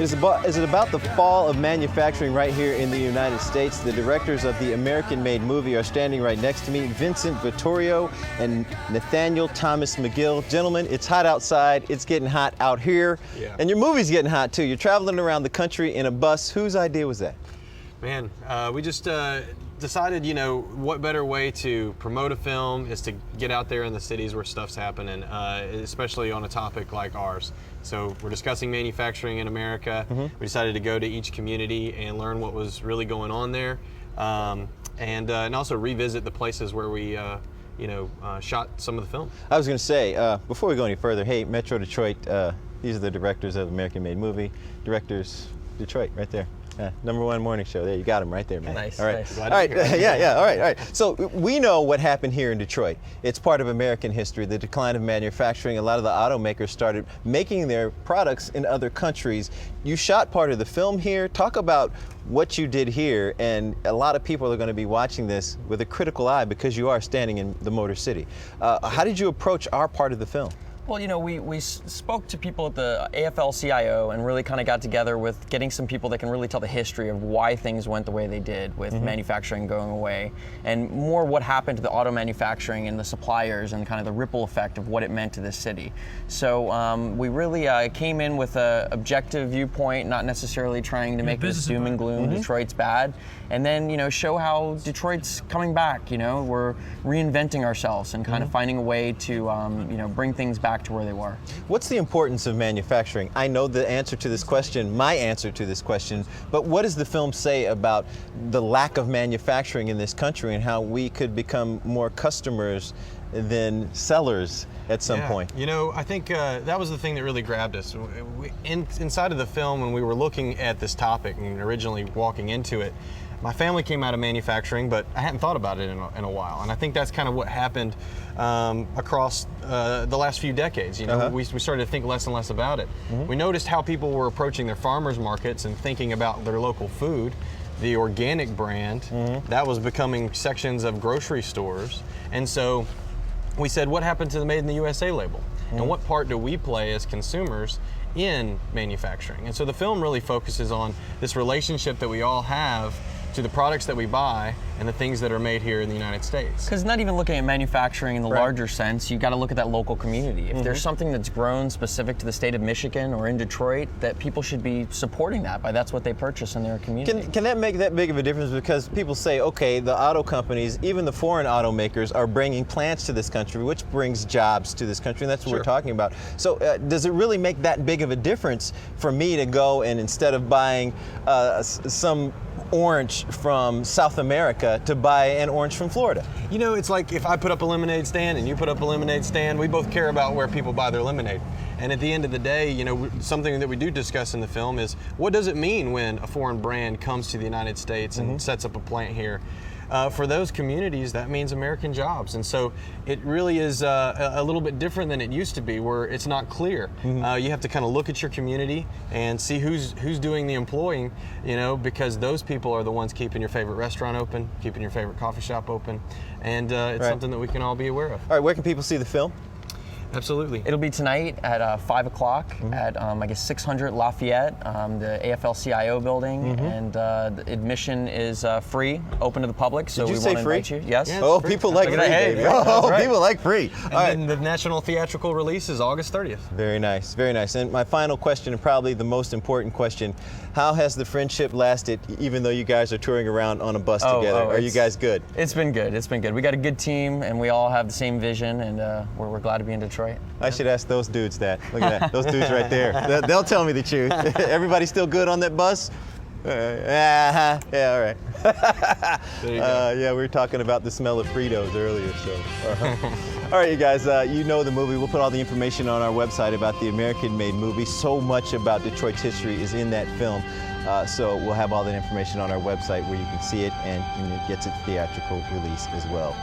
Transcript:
Is it about the fall of manufacturing right here in the United States? The directors of the American-made movie are standing right next to me, Vincent Vittorio and Nathaniel Thomas McGill. Gentlemen, it's hot outside, it's getting hot out here, and your movie's getting hot too. You're traveling around the country in a bus. Whose idea was that? Man, we just decided, you know, what better way to promote a film is to get out there in the cities where stuff's happening, especially on a topic like ours. So we're discussing manufacturing in America. We decided to go to each community and learn what was really going on there, and also revisit the places where we shot some of the film. I was going to say, before we go any further, hey, Metro Detroit, these are the directors of American-made movie. Directors Detroit, right there. #1 morning show. There, you got him right there, man. Nice. All right. Nice. All right. All right. So we know what happened here in Detroit. It's part of American history, the decline of manufacturing. A lot of the automakers started making their products in other countries. You shot part of the film here. Talk about what you did here, and a lot of people are going to be watching this with a critical eye because you are standing in the Motor City. How did you approach our part of the film? Well, you know, we spoke to people at the AFL-CIO and really kind of got together with getting some people that can really tell the history of why things went the way they did with manufacturing going away, and more what happened to the auto manufacturing and the suppliers and kind of the ripple effect of what it meant to this city. So we really came in with an objective viewpoint, not necessarily trying to make this doom and gloom, Detroit's bad, and then, you know, show how Detroit's coming back. You know, we're reinventing ourselves and kind of finding a way to, you know, bring things back to where they were. What's the importance of manufacturing? I know the answer to this question, my answer to this question, but what does the film say about the lack of manufacturing in this country and how we could become more customers than sellers at some point? You know, I think that was the thing that really grabbed us. Inside of the film, when we were looking at this topic and originally walking into it, my family came out of manufacturing, but I hadn't thought about it in a while. And I think that's kind of what happened across the last few decades. You know, we started to think less and less about it. We noticed how people were approaching their farmers markets and thinking about their local food. The organic brand, that was becoming sections of grocery stores. And so we said, what happened to the Made in the USA label? And what part do we play as consumers in manufacturing? And so the film really focuses on this relationship that we all have to the products that we buy and the things that are made here in the United States. Because not even looking at manufacturing in the larger sense, you got to look at that local community. If there's something that's grown specific to the state of Michigan or in Detroit, that people should be supporting that by that's what they purchase in their community. Can that make that big of a difference? Because people say, okay, the auto companies, even the foreign automakers, are bringing plants to this country, which brings jobs to this country, and that's what we're talking about. So does it really make that big of a difference for me to go and instead of buying some orange from South America to buy an orange from Florida? You know, it's like if I put up a lemonade stand and you put up a lemonade stand, we both care about where people buy their lemonade. And at the end of the day, you know, something that we do discuss in the film is what does it mean when a foreign brand comes to the United States and sets up a plant here? For those communities, that means American jobs. And so it really is a little bit different than it used to be, where it's not clear. You have to kind of look at your community and see who's doing the employing, you know, because those people are the ones keeping your favorite restaurant open, keeping your favorite coffee shop open. And it's something that we can all be aware of. All right, where can people see the film? Absolutely. It'll be tonight at 5 o'clock at, I guess, 600 Lafayette, the AFL-CIO building, and the admission is free, open to the public, so we want to invite you. Yes. Yeah, Oh, free. people like free, baby. Oh, people like free. And then the national theatrical release is August 30th. Very nice, very nice. And my final question, and probably the most important question, how has the friendship lasted, even though you guys are touring around on a bus together? Are you guys good? It's been good. It's been good. We got a good team, and we all have the same vision, and we're glad to be in Detroit. I should ask those dudes that. Look at that. Those dudes right there. They'll tell me the truth. Everybody still good on that bus? Yeah, all right. There you go. Yeah, we were talking about the smell of Fritos earlier, so. All right, you guys, you know the movie. We'll put all the information on our website about the American-made movie. So much about Detroit's history is in that film. So we'll have all that information on our website where you can see it and it gets its theatrical release as well.